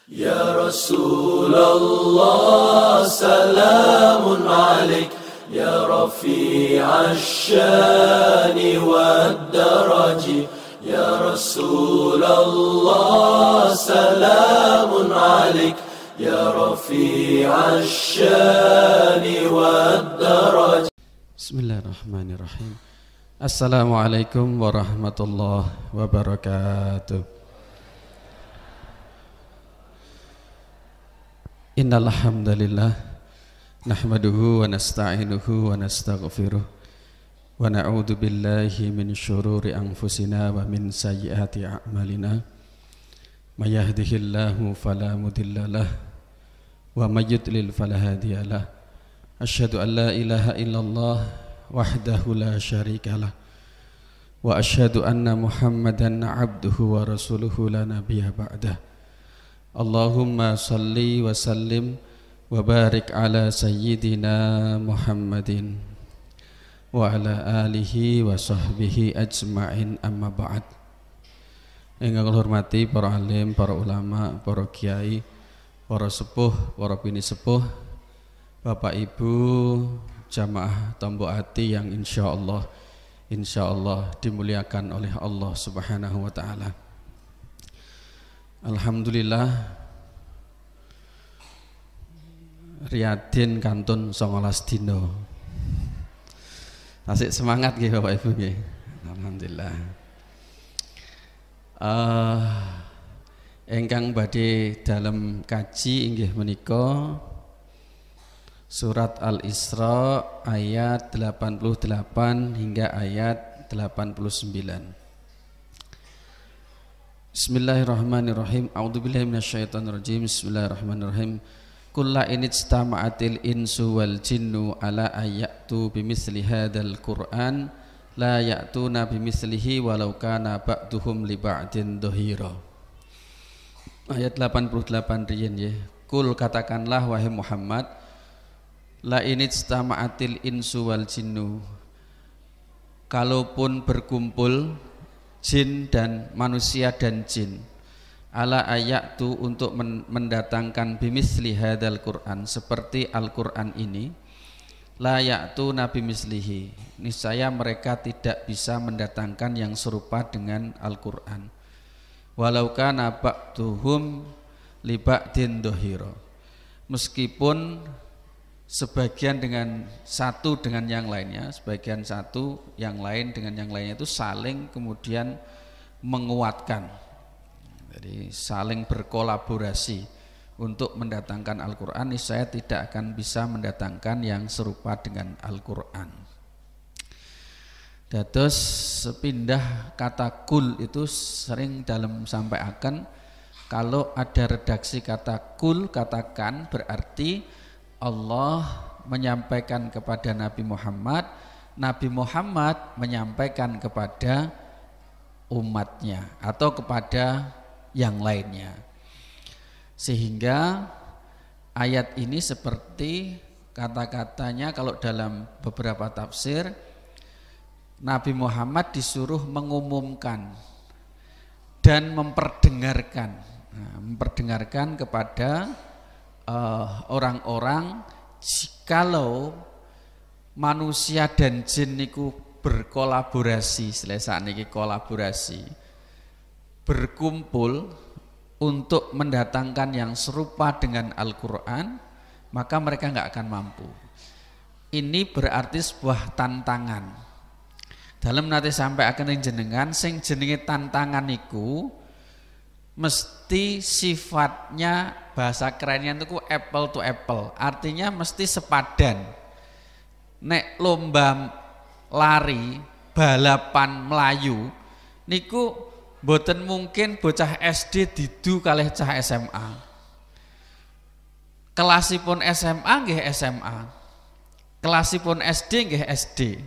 يا رسول الله سلام عليك يا رفيع الشان والدرج يا رسول الله سلام عليك يا رفيع الشان والدرج. Bismillahirrahmanirrahim. Assalamualaikum warahmatullahi wabarakatuh. Innal hamdalillah nahmaduhu wa nasta'inuhu wa nastaghfiruh wa na'udzu billahi min syururi anfusina wa min sayyiati a'malina. May yahdihillahu fala mudhillalah wa may yudlil fala hadiyalah. Asyhadu an la ilaha illallah wahdahu la syarikalah wa asyhadu anna Muhammadan abduhu wa rasuluhu la nabiyya ba'dah. Allahumma salli wa sallim wa barik ala sayyidina Muhammadin wa ala alihi wa sahbihi ajma'in, amma ba'd. Ingkang hormati para alim, para ulama, para kiai, para sepuh, para bini sepuh, Bapak Ibu jamaah Tombo Ati yang insyaallah dimuliakan oleh Allah Subhanahu wa taala. Alhamdulillah Riyadin kantun 19 dino. Asik semangat nggih Bapak Ibu nggih. Alhamdulillah. Engkang badhe dalam kaji inggih menika Surat Al-Isra ayat 88 hingga ayat 89. Bismillahirrahmanirrahim. A'udzubillahi minasyaitonirrajim. Bismillahirrahmanirrahim. Kullu inijtama'atil insu wal jinnu ala ayatu bimithli hadzal Qur'an la ya'tuna bimithlihi walau kana ba'duhum li ba'din dhahira. Ayat 88 riyen nggih. Kul, katakanlah wahai Muhammad, la inijtama'atil insu wal jinnu, kalaupun berkumpul jin dan manusia dan jin, ala ayatu untuk mendatangkan bimisli hadzal Qur'an, seperti Al-Qur'an ini, la ya'tu nabi mislihi, niscaya mereka tidak bisa mendatangkan yang serupa dengan Al-Qur'an, walau kana ba'duhum li ba'din dhahira, meskipun sebagian dengan satu dengan yang lainnya, sebagian satu yang lain dengan yang lainnya itu saling kemudian menguatkan. Jadi saling berkolaborasi untuk mendatangkan Al-Qur'an, saya tidak akan bisa mendatangkan yang serupa dengan Al-Qur'an. Dados sepindah kata kul itu sering dalam sampai akan, kalau ada redaksi kata kul, katakan, berarti Allah menyampaikan kepada Nabi Muhammad, Nabi Muhammad menyampaikan kepada umatnya atau kepada yang lainnya. Sehingga ayat ini seperti kata-katanya kalau dalam beberapa tafsir, Nabi Muhammad disuruh mengumumkan dan memperdengarkan, memperdengarkan kepada orang-orang, jikalau manusia dan jin niku berkolaborasi, selesa niki kolaborasi, berkumpul untuk mendatangkan yang serupa dengan Al-Qur'an, maka mereka nggak akan mampu. Ini berarti sebuah tantangan. Dalam nanti sampai akan jenengan sing jenenge tantangan niku mesti sifatnya, bahasa kerennya itu apple to apple, artinya mesti sepadan. Nek lomba lari, balapan melayu niku mboten mungkin bocah SD didu kalih cah SMA. Kelasipun SMA nggih SMA, kelasipun SD nggih SD.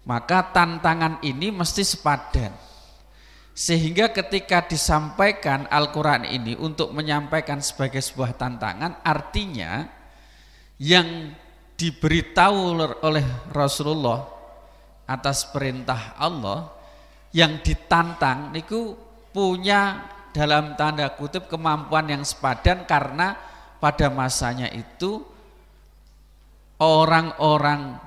Maka tantangan ini mesti sepadan. Sehingga ketika disampaikan Al-Quran ini untuk menyampaikan sebagai sebuah tantangan, artinya yang diberitahu oleh Rasulullah atas perintah Allah, yang ditantang niku punya dalam tanda kutip kemampuan yang sepadan, karena pada masanya itu orang-orang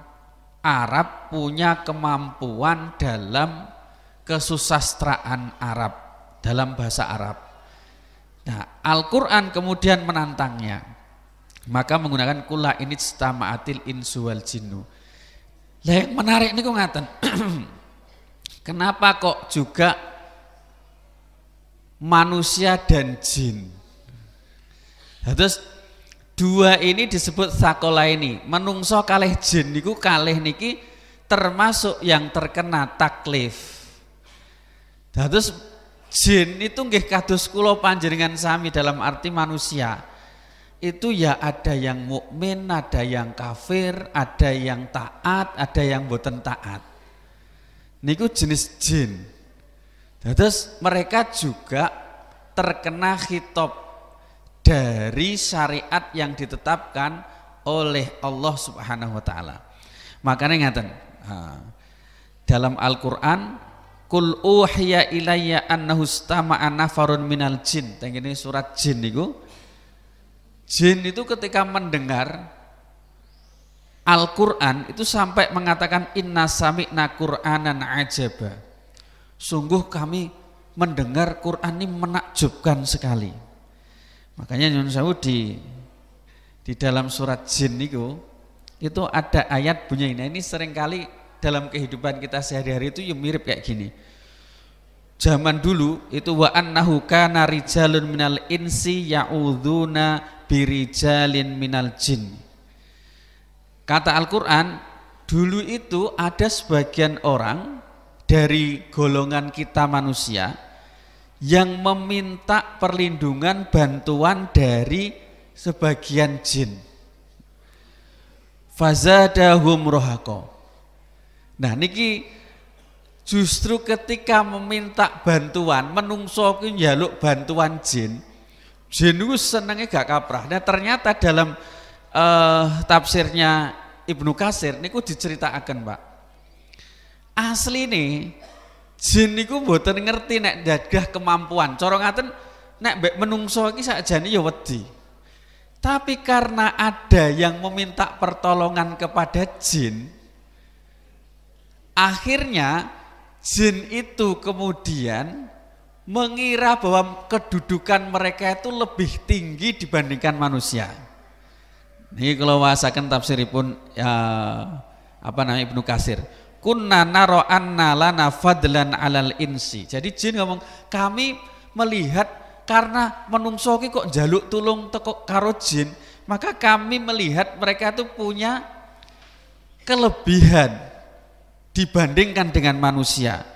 Arab punya kemampuan dalam kesusastraan Arab, dalam bahasa Arab. Nah, Al-Quran kemudian menantangnya, maka menggunakan kula inijtama'atil insu wal jinnu. Lah yang menarik niku ngaten. Kenapa kok juga manusia dan jin? Nah, terus dua ini disebut sakola ini, menungso kalih jin niku kalih niki termasuk yang terkena taklif. Nah, terus jin itu nggih kados kula panjenengan sami dalam arti manusia. Itu ya ada yang mukmin, ada yang kafir, ada yang taat, ada yang boten taat. Niku jenis jin. Terus mereka juga terkena khitab dari syariat yang ditetapkan oleh Allah Subhanahu wa taala. Makanya ngaten. Dalam Al-Qur'an, Qul uhiya ilayya annahu istama'a nafarun minal jin. Tengene surat jin niku. Jin itu ketika mendengar Al-Quran itu sampai mengatakan inna sami'na Qur'anan ajaba. Sungguh kami mendengar Quran ini menakjubkan sekali. Makanya nyuwun sewu di dalam surat jin itu ada ayat bunyinya. Ini seringkali dalam kehidupan kita sehari-hari itu mirip kayak gini. Zaman dulu itu wa annahu kana rijalun minal insi ya'udzuna birijalin minal jin. Kata Al-Quran, dulu itu ada sebagian orang dari golongan kita manusia yang meminta perlindungan bantuan dari sebagian jin. Fazadahum rohaqo. Nah niki justru ketika meminta bantuan, menungso ki njaluk bantuan jin, jin itu senengnya gak kaprah. Nah ternyata dalam tafsirnya Ibnu Katsir niku diceritakan Pak, asli nih jin niku mboten ngerti nek dadah kemampuan. Cara ngaten nek mbek menungso iki sakjane ya wedi. Tapi karena ada yang meminta pertolongan kepada jin, akhirnya jin itu kemudian mengira bahwa kedudukan mereka itu lebih tinggi dibandingkan manusia. Ini kalau wasaken tafsiripun Ibnu Katsir. Kunna naro anna lana fadlan alal insi. Jadi jin ngomong, kami melihat karena menungso ki kok njaluk tulung teko karo jin, maka kami melihat mereka itu punya kelebihan dibandingkan dengan manusia.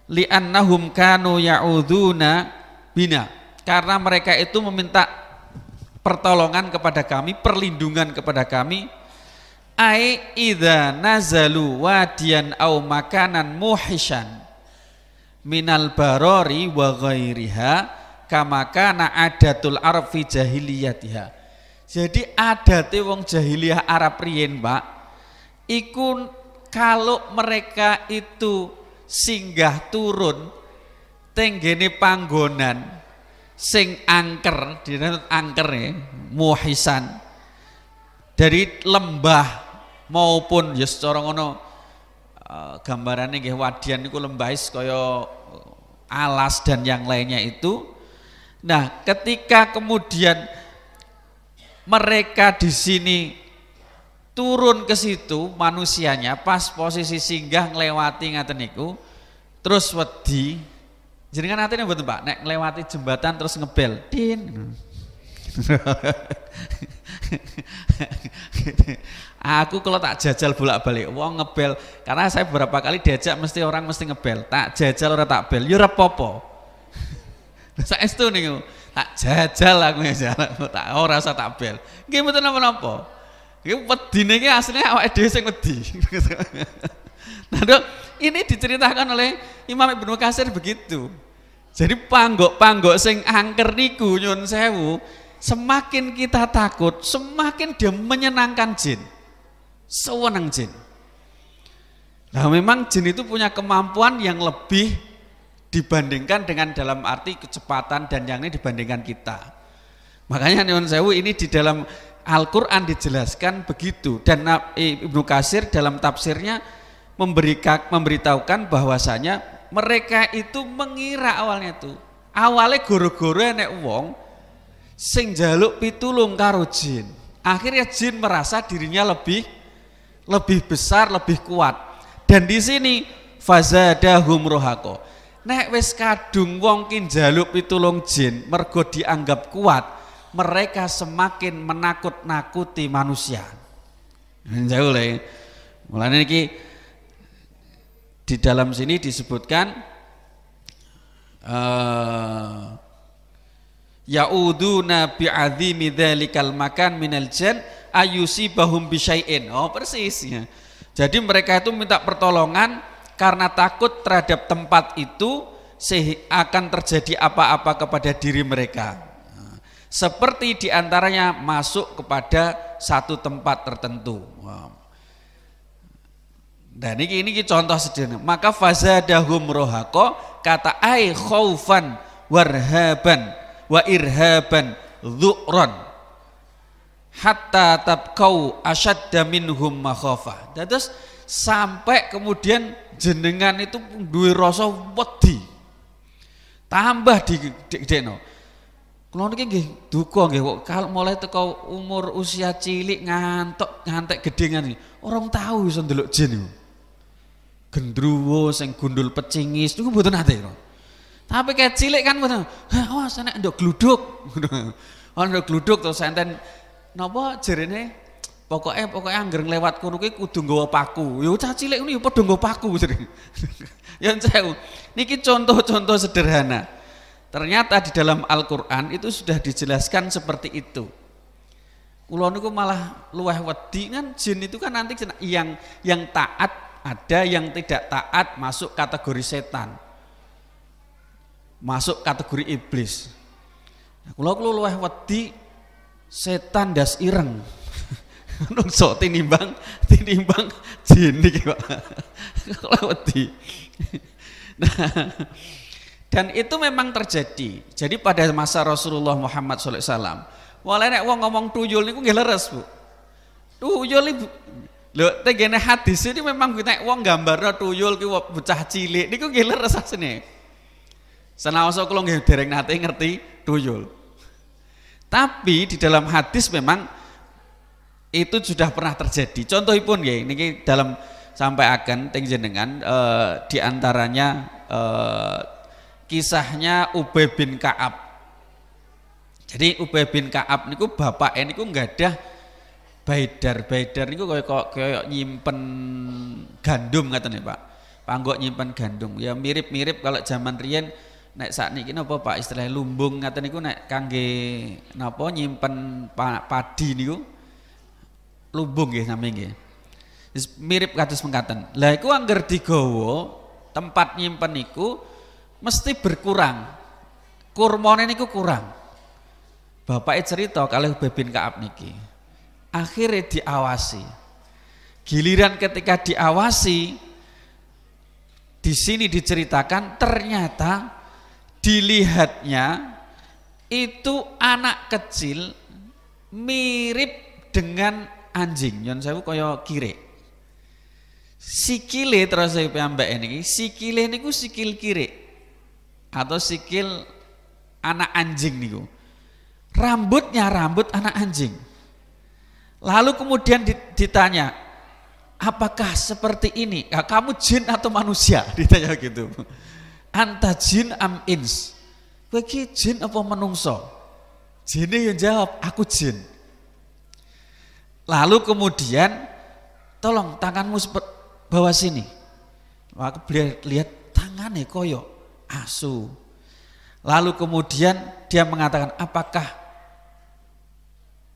Li'annahum kanu ya'udzuna bina, karena mereka itu meminta pertolongan kepada kami, perlindungan kepada kami. Ai idza nazalu wadiyan au makanan muhishan minal barori wa ghairiha kama kana adatul arab fi jahiliyatiha. Jadi adate wong jahiliyah Arab riyen, Pak, iku kalau mereka itu singgah turun tenggene panggonan sing angker, dinanut angker ya, muhisan, dari lembah maupun ya secara ngono gambarannya nggih wadian niku lembah kaya alas dan yang lainnya itu. Nah, ketika kemudian mereka di sini turun ke situ manusianya pas posisi singgah nglewati ngaten niku terus wedi. Jenengan atene mboten Pak nek nglewati jembatan terus ngebel din. Aku kalau tak jajal bolak-balik wong ngebel, karena saya beberapa kali diajak mesti orang mesti ngebel, tak jajal ora tak bel ya ora apa-apa. Saestu niku tak jajal aku ya tak ora usah tak bel. Nggih mboten napa-napa. Iki wedine iki asline awake dhewe sing wedi. Nah, Dok, ini diceritakan oleh Imam Ibnu Katsir begitu. Jadi panggok-panggok sing angker niku nyun sewu, semakin kita takut, semakin dia menyenangkan jin. Sewenang jin. Nah, memang jin itu punya kemampuan yang lebih dibandingkan dengan dalam arti kecepatan dan yang ini dibandingkan kita. Makanya nyuwun sewu ini di dalam Al-Quran dijelaskan begitu, dan Ibnu Katsir dalam tafsirnya memberitahukan bahwasanya mereka itu mengira awalnya goro-goro enek wong sing jaluk pitulung karo jin. Akhirnya jin merasa dirinya lebih besar, lebih kuat. Dan di sini fazadahum rohaqo. Nek wis kadung wong ki njaluk pitulung jin mergo dianggap kuat, mereka semakin menakut-nakuti manusia. Jauh lah. Mulane iki di dalam sini disebutkan yauduna bi'adzimi dzalikal makan minal jan ayusibahum bisyai'in. Oh persis ya. Jadi mereka itu minta pertolongan karena takut terhadap tempat itu akan terjadi apa-apa kepada diri mereka. Seperti diantaranya masuk kepada satu tempat tertentu. Dan ini contoh sederhana. Maka fazadahum rohaqo, kata ai khaufan warhaban wa irhaban dhu'ran hatta tabkau asyadda minhum makhafah. Terus sampai kemudian jenengan itu duwe rasa wedi. Tambah dikdekno. Kula niki nggih duka nggih kok mulai teko umur usia cilik ngantek gedhengan iki. Orang tahu iso ndelok jin niku. Gendruwo sing gundul pecingis niku mboten nate. Tapi kayak cilik kan mboten. Awas nek ndok gluduk. Ndok gluduk terus enten napa jerene pokoke angger lewat kono kuwi kudu nggawa paku. Ya cah cilik ngono ya padha nggawa paku jerene. Ya sewu. Niki contoh-contoh sederhana. Ternyata di dalam Al-Quran itu sudah dijelaskan seperti itu. Kula niku malah luweh wedi kan jin itu kan nanti yang taat ada, yang tidak taat masuk kategori setan. Masuk kategori iblis. Nah, kula luweh wedi setan das ireng. Nungso tinimbang jin iki Pak. Kula wedi. Nah, dan itu memang terjadi. Jadi pada masa Rasulullah Muhammad SAW, walau nek wong ngomong tuyul niku nggih leres, Bu. Tuyul iku lho tegene hadis ini memang nek wong gambarno tuyul ki bocah cilik niku nggih leres asline. Senaosa kula nggih dereng nate ngerti tuyul. Tapi di dalam hadis memang itu sudah pernah terjadi. Contohipun nggih niki dalam sampai akan teng jenengan di antaranya kisahnya Ubay bin Ka'ab. Jadi Ubay bin Ka'ab niku bapak niku nggadah baidar niku kaya nyimpen gandum ngaten ya Pak. Panggok nyimpen gandum. Ya mirip-mirip kalau zaman riyen nek sakniki napa Pak istilah lumbung ngaten niku nek kangge napa nyimpen padi niku lumbung nggih sami nggih. Mirip kados mengkaten. Lah iku angger digawa tempat nyimpen niku mesti berkurang, kurmane niku kurang. Bapaknya cerita kalau Ubay bin Ka'ab niki, akhirnya diawasi. Giliran ketika diawasi, di sini diceritakan ternyata dilihatnya itu anak kecil mirip dengan anjing. Nyon sewu kaya kire. Sikile terus saya piyambak niki, sikile niku sikil kire. Atau sikil anak anjing niku. Rambutnya rambut anak anjing. Lalu kemudian ditanya, apakah seperti ini? Ya, kamu jin atau manusia? Ditanya gitu. Anta jin am ins? Bagi jin apa menungso? Jinnya yang jawab, aku jin. Lalu kemudian, tolong tanganmu bawa sini. Aku lihat tangannya koyo asu. Lalu kemudian dia mengatakan, apakah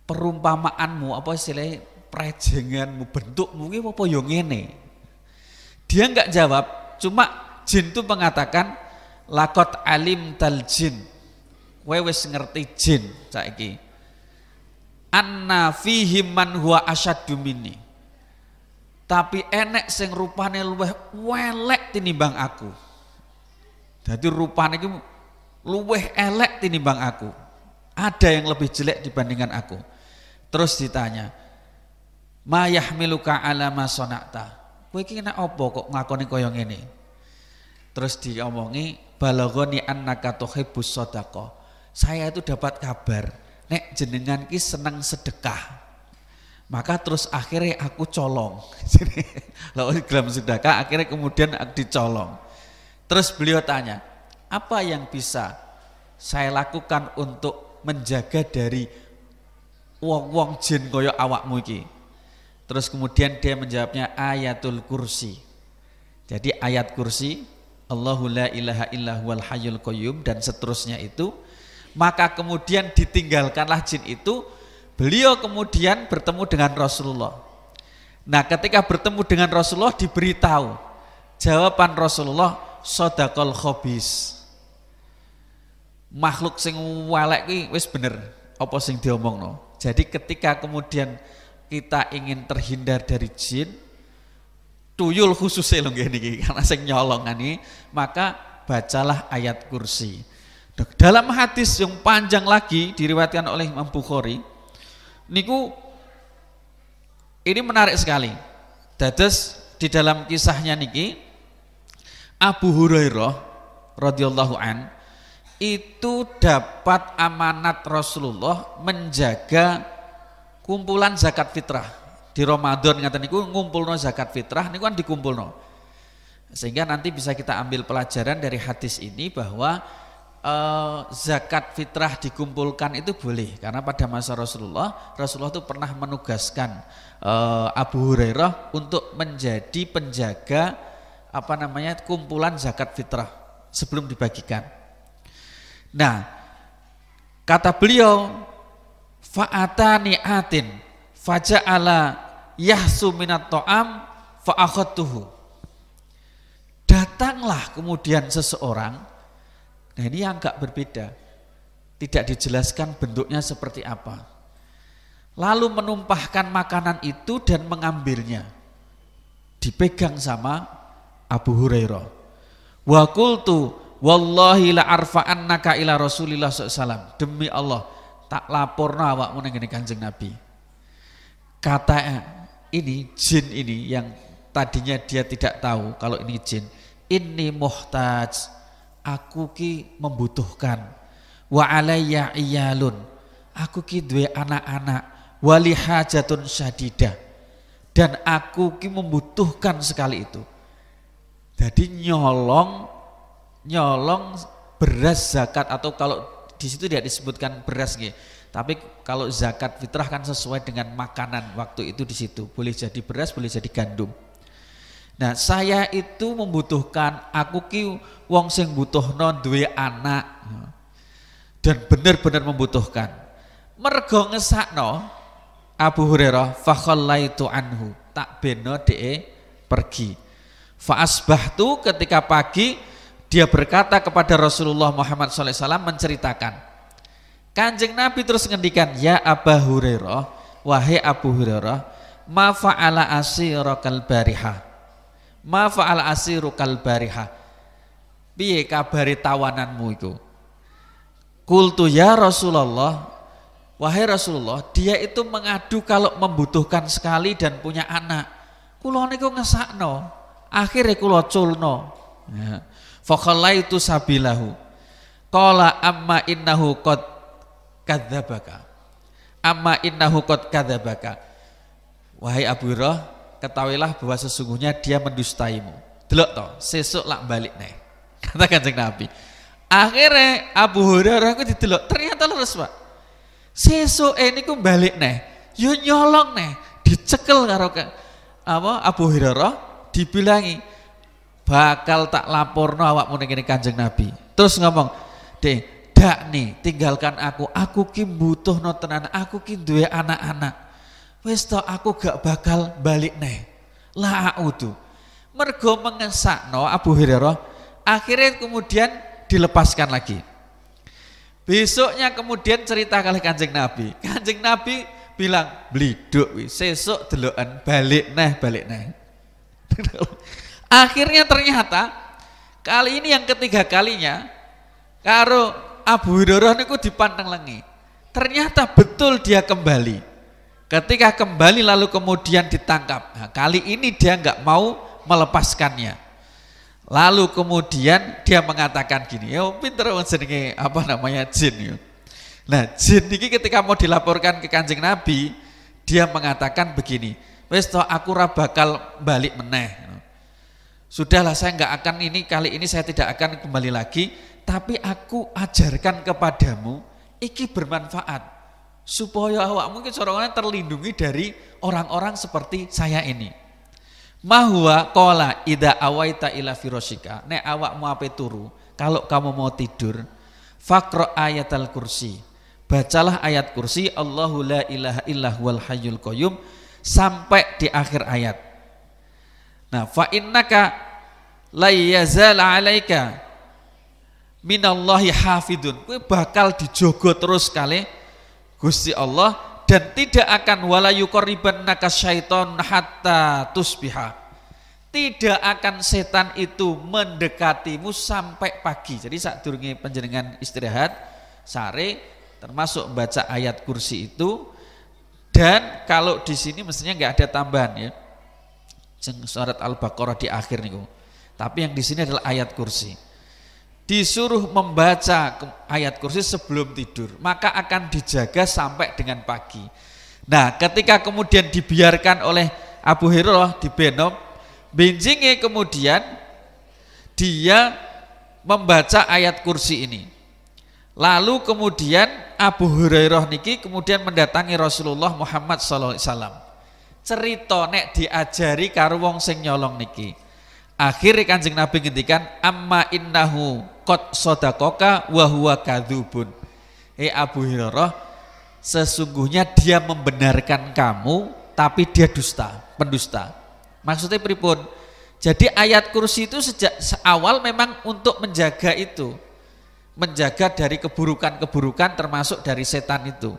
perumpamaanmu apa istilahnya prejenganmu bentukmu iki apa yo ngene? Dia enggak jawab, cuma jin itu mengatakan laqad alim tal jin. Kowe wis ngerti jin saiki. Anna fihim man huwa asyaddu minni. Tapi enek sing rupane luweh welek tinimbang aku. Dadi rupane iki luweh elek tinimbang aku. Ada yang lebih jelek dibandingkan aku. Terus ditanya, "Ma yahmiluka ala ma sana'ta?" Kowe iki nek apa kok ngakoni kaya ngene? Terus diomongi, "Balaghani annaka tuhibbus shadaqah." Saya itu dapat kabar nek jenengan ki seneng sedekah. Maka terus akhirnya aku colong. Lalu gelam sedekah akhirnya kemudian dicolong. Terus beliau tanya, apa yang bisa saya lakukan untuk menjaga dari wong-wong jin kaya awakmu iki? Terus kemudian dia menjawabnya ayatul kursi. Jadi ayat kursi, Allahu la ilaha illa huwal hayyul qayyum dan seterusnya itu. Maka kemudian ditinggalkanlah jin itu, beliau kemudian bertemu dengan Rasulullah. Nah ketika bertemu dengan Rasulullah diberitahu, jawaban Rasulullah, sodaqal khobis. Makhluk sing walek ki wis bener apa sing diomongno. Jadi ketika kemudian kita ingin terhindar dari jin, tuyul khususnya lho niki karena sing nyolongani, maka bacalah ayat kursi. Dalam hadis yang panjang lagi diriwayatkan oleh Imam Bukhari, niku ini menarik sekali. Dados di dalam kisahnya niki Abu Hurairah radhiyallahu an itu dapat amanat Rasulullah menjaga kumpulan zakat fitrah. Di Ramadan ngaten niku ngumpulno zakat fitrah niku kan dikumpulno. Sehingga nanti bisa kita ambil pelajaran dari hadis ini bahwa zakat fitrah dikumpulkan itu boleh, karena pada masa Rasulullah itu pernah menugaskan Abu Hurairah untuk menjadi penjaga kumpulan zakat fitrah sebelum dibagikan. Nah, kata beliau, fa'atani atin faja'ala yahsu minat ta'am fa'akhadtuhu. Datanglah kemudian seseorang. Nah ini yang agak berbeda, tidak dijelaskan bentuknya seperti apa. Lalu menumpahkan makanan itu dan mengambilnya, dipegang sama Abu Hurairah. Wa qultu wallahi la arfa'annaka ila Rasulillah SAW. Demi Allah tak laporno awakmu ning ngene Kanjeng Nabi. Kata ini jin ini yang tadinya dia tidak tahu kalau ini jin. Inni muhtaj, aku ki membutuhkan, wa alayya iyalun, aku ki duwe anak-anak, wali hajatun syadidah, dan aku ki membutuhkan sekali itu. Jadi nyolong beras zakat, atau kalau di situ tidak disebutkan beras nggih, tapi kalau zakat fitrah kan sesuai dengan makanan waktu itu di situ, boleh jadi beras, boleh jadi gandum. Nah saya itu membutuhkan, aku ki wong sing butuhno duwe anak dan benar-benar membutuhkan. Mergo ngesakno Abu Hurairah fa khallaitu anhu, tak beno dhek pergi. Fa asbahtu, ketika pagi dia berkata kepada Rasulullah Muhammad SAW menceritakan. Kanjeng Nabi terus ngendikan, ya Abu Hurairah, wahai Abu Hurairah, ma fa'ala asirakal barihah. Ma fa'al asiru kal bariha. Piye kabare tawananmu itu? Qultu ya Rasulullah, wahai Rasulullah, dia itu mengadu kalau membutuhkan sekali dan punya anak. Kula niku ngesakno, akhire kula culno. Ya. Fa khallaitu sabilahu. Qala amma innahu qad kadzabaka. Amma innahu qad kadzabaka. Wahai Abu Hurairah, ketahuilah bahwa sesungguhnya dia mendustaimu. Delok toh, sesuk lak balik neh. Kata Kanjeng Nabi. Akhirnya Abu Hurairah ku didelok, ternyata leres, Pak. Sesuk niku balik neh. Yo nyolong neh, dicekel karo Abu Hurairah, dibilangi bakal tak laporno awakmu ning kene Kanjeng Nabi. Terus ngomong, "Dek, dak nih, tinggalkan aku ki butuhno tenan, aku ki duwe anak-anak. Wis to aku gak bakal balik neh. La audu." Mergo mengesakno Abu Hurairah, akhirnya kemudian dilepaskan lagi. Besoknya kemudian cerita kali Kanjeng Nabi. Kanjeng Nabi bilang, "Bliduk wis, sesuk deloken balik neh." Akhirnya ternyata Kali ini yang ketiga kalinya karo Abu Hurairah niku dipanteng lengi. Ternyata betul dia kembali. Ketika kembali lalu kemudian ditangkap. Nah, kali ini dia nggak mau melepaskannya. Lalu kemudian dia mengatakan gini, ya pinter jenenge apa namanya jin ya. Nah, jin ini ketika mau dilaporkan ke Kanjeng Nabi, dia mengatakan begini, wis toh aku ora bakal balik meneh. Sudahlah saya nggak akan kali ini saya tidak akan kembali lagi, tapi aku ajarkan kepadamu iki bermanfaat supaya awakmu iki corongane terlindungi dari orang-orang seperti saya ini. Mahwa qala idza awaita ila firashika, nek awakmu ape turu, kalau kamu mau tidur, faqra ayatal kursi. Bacalah ayat kursi Allahu la ilaha illa huwal hayyul qayyum sampai di akhir ayat. Nah, fa innaka la yazal 'alaika minallahi hafidun. Kowe bakal dijogo terus kali Gusti Allah dan tidak akan wala yuqarribannaka syaiton hatta tusbiha. Tidak akan setan itu mendekatimu sampai pagi. Jadi saat durunge panjenengan istirahat sare termasuk membaca ayat kursi itu, dan kalau di sini mestinya nggak ada tambahan ya. Surat Al-Baqarah di akhir niku. Tapi yang di sini adalah ayat kursi. Disuruh membaca ayat kursi sebelum tidur, maka akan dijaga sampai dengan pagi. Nah, ketika kemudian dibiarkan oleh Abu Hurairah di benom, benjingnya kemudian dia membaca ayat kursi ini. Lalu kemudian Abu Hurairah niki kemudian mendatangi Rasulullah Muhammad SAW. Cerita nek diajari karo wong sing nyolong niki. Akhirnya Kanjeng Nabi ngendikan amma innahu qad sadaqaka wa huwa kadzubun. Abu Hurairah, sesungguhnya dia membenarkan kamu tapi dia pendusta. Maksudnya pripun? Jadi ayat kursi itu sejak awal memang untuk menjaga itu. Menjaga dari keburukan-keburukan termasuk dari setan itu.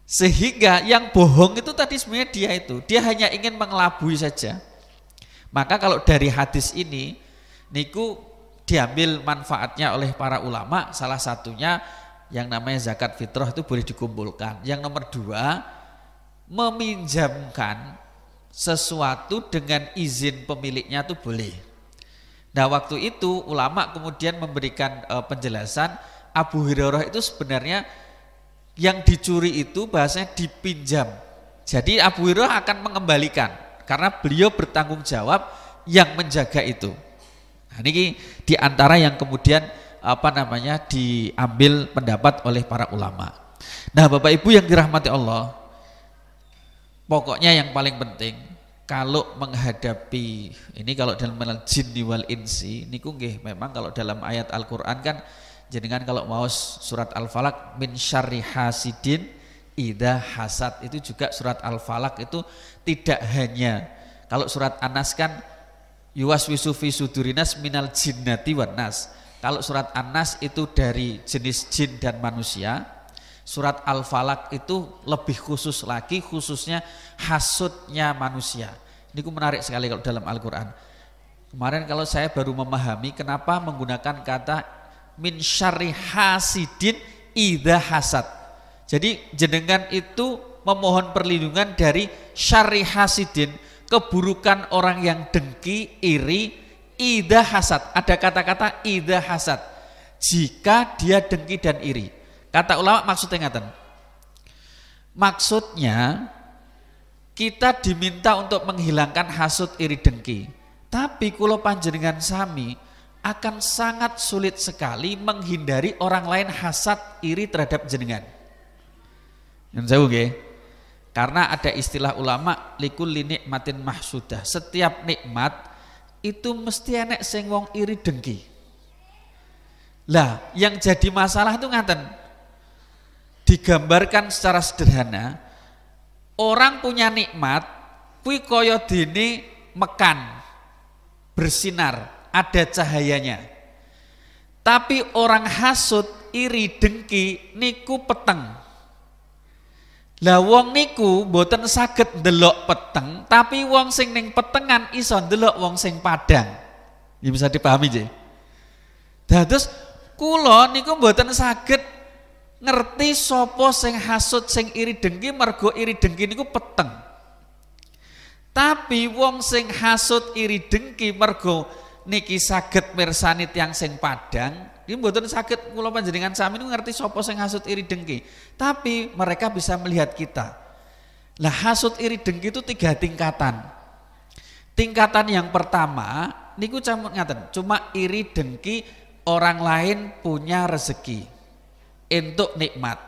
Sehingga yang bohong itu tadi sebenarnya dia hanya ingin mengelabui saja. Maka kalau dari hadis ini niku diambil manfaatnya oleh para ulama, salah satunya yang namanya zakat fitrah itu boleh dikumpulkan. Yang nomor 2, meminjamkan sesuatu dengan izin pemiliknya itu boleh. Nah, waktu itu ulama kemudian memberikan penjelasan Abu Hurairah itu sebenarnya yang dicuri itu bahasanya dipinjam. Jadi Abu Hurairah akan mengembalikan karena beliau bertanggung jawab yang menjaga itu. Nah, ini diantara yang kemudian diambil pendapat oleh para ulama. Nah, Bapak Ibu yang dirahmati Allah, pokoknya yang paling penting kalau menghadapi ini, kalau dalam jinni wal insi niku nggih memang kalau dalam ayat Al-Qur'an kan jenengan kalau mau surat Al-Falaq min syarri hasidin idza hasad, itu juga surat Al-Falaq itu tidak hanya, kalau surat An-Nas kan yuwaswisu fi sudurinas minal jinnati wan nas. Kalau surat An-Nas itu dari jenis jin dan manusia. Surat Al-Falaq itu lebih khusus lagi, khususnya hasudnya manusia. Ini menarik sekali kalau dalam Al-Qur'an. Kemarin kalau saya baru memahami kenapa menggunakan kata min syarri hasidin idza hasad. Jadi jenengan itu memohon perlindungan dari syarri hasidin, keburukan orang yang dengki, iri, idza hasad. Ada kata-kata idza hasad, jika dia dengki dan iri. Kata ulama maksudnya ngaten. Maksudnya kita diminta untuk menghilangkan hasud, iri, dengki. Tapi kula panjenengan sami akan sangat sulit sekali menghindari orang lain hasad, iri terhadap jenengan. Yang jauh nggih. Karena ada istilah ulama likulli nikmatin mahsudah. Setiap nikmat itu mesti enek sing wong iri dengki. Lah, yang jadi masalah itu ngaten. Digambarkan secara sederhana, orang punya nikmat kuwi kaya dene mekan, bersinar, ada cahayanya. Tapi orang hasud, iri, dengki niku peteng. Lah wong niku mboten saged ndelok peteng, tapi wong sing ning petengan iso ndelok wong sing padang. Ini bisa dipahami nggih. Dados kula niku mboten saged ngerti sapa sing hasud sing iri dengki mergo iri dengki niku peteng. Tapi wong sing hasud iri dengki mergo niki saged mirsani tiyang sing padang, iki mboten saged kula panjenengan sami niku ngerti sapa sing hasud iri dengki. Tapi mereka bisa melihat kita. Lah hasud iri dengki itu 3 tingkatan. Tingkatan yang pertama niku ngaten, cuma iri dengki orang lain punya rezeki entuk nikmat.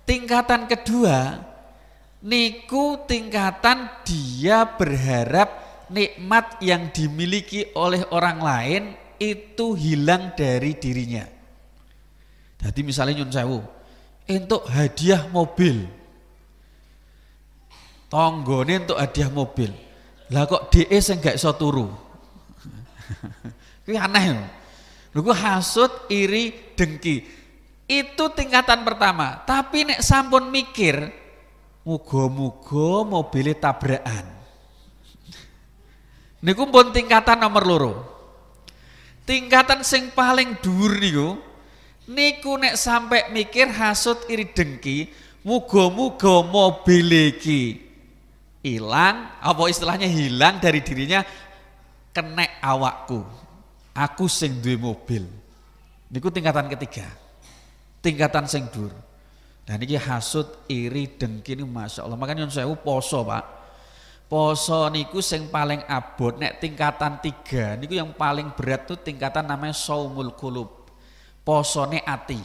Tingkatan kedua niku tingkatan dia berharap nikmat yang dimiliki oleh orang lain itu hilang dari dirinya. Jadi misalnya nyun sewu entuk hadiah mobil, tonggone entuk hadiah mobil, lah kok DE sing gak iso turu. Kuwi aneh lho. Lho ku hasud iri dengki. Itu tingkatan pertama. Tapi nek sampun mikir muga-muga mobilnya tabrakan, niku pun tingkatan nomor loro. Tingkatan sing paling dhuwur niku nek sampai mikir hasud iri dengki, muga-muga mobil iki hilang, apa istilahnya hilang dari dirinya, kenek awakku, aku sing duwe mobil. Niku tingkatan ketiga, tingkatan sing dhuwur. Dan ini hasud iri dengki ini masya Allah. Makanya nyun sewu poso pak, poso niku sing paling abot. Nek tingkatan 3 niku yang paling berat tuh tingkatan namanya saumul qulub, posone ati.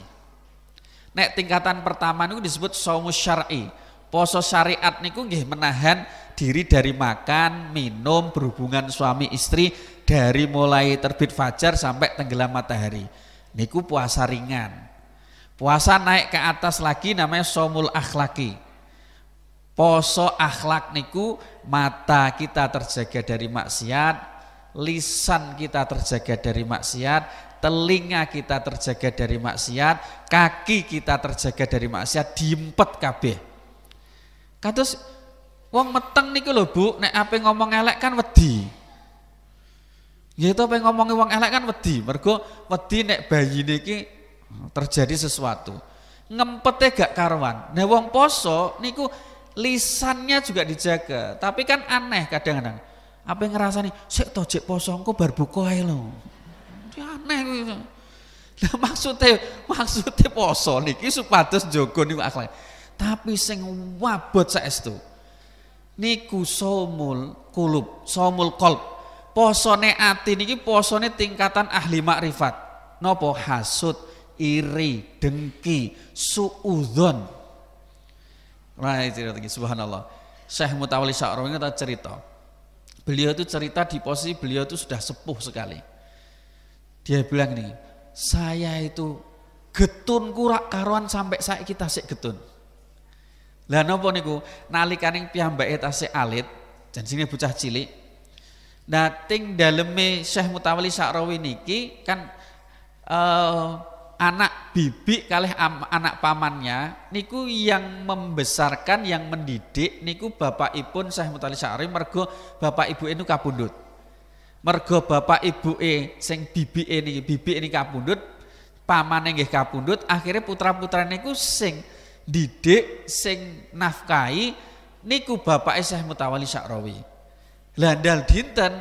Nek tingkatan pertama niku disebut saumus syar'i, poso syariat niku nggih menahan diri dari makan, minum, berhubungan suami istri dari mulai terbit fajar sampai tenggelam matahari. Niku puasa ringan. Puasa naik ke atas lagi namanya somul akhlaki. Poso akhlak niku mata kita terjaga dari maksiat, lisan kita terjaga dari maksiat, telinga kita terjaga dari maksiat, kaki kita terjaga dari maksiat, diempet kabeh. Kados wong meteng niku lho Bu, nek ape ngomong elek kan wedi. Gitu ape ngomongi wong elek kan wedi, mergo wedi nek bayine iki terjadi sesuatu, ngempete gak karuan. Nah wong poso niku lisannya juga dijaga, tapi kan aneh kadang-kadang. Apa yang ngerasani, sik to jek poso engko bar buka ae lho. Aneh kuwi. Lah maksudnya poso niki supados njogo niku akhlak. Tapi sing wabot saestu niku saumul qulub, saumul qalb. Posone ati niki posone tingkatan ahli makrifat. Napa hasud, iri, dengki, suudzon. Nah, cerita lagi subhanallah. Syekh Mutawalli Sya'rawi itu cerita. Beliau itu cerita di posisi beliau itu sudah sepuh sekali. Dia bilang nih, saya itu getun kurak karuan sampai saya kita sik getun. Lah napa niku nalikane piyambake tasih alit, jan sini bocah cilik. Nah, ting daleme Syekh Mutawalli Sya'rawi niki kan anak bibi kalih anak pamannya niku yang membesarkan, yang mendidik niku bapakipun Syekh Mutawalli Sya'rawi, mergo bapak ibu niku kapundhut. Mergo bapak ibu sing bibi ini kapundhut, pamane nggih kapundhut, akhirnya putra-putrane niku sing didik, sing nafkahi niku bapake Syekh Mutawalli Sya'rawi. Landal dinten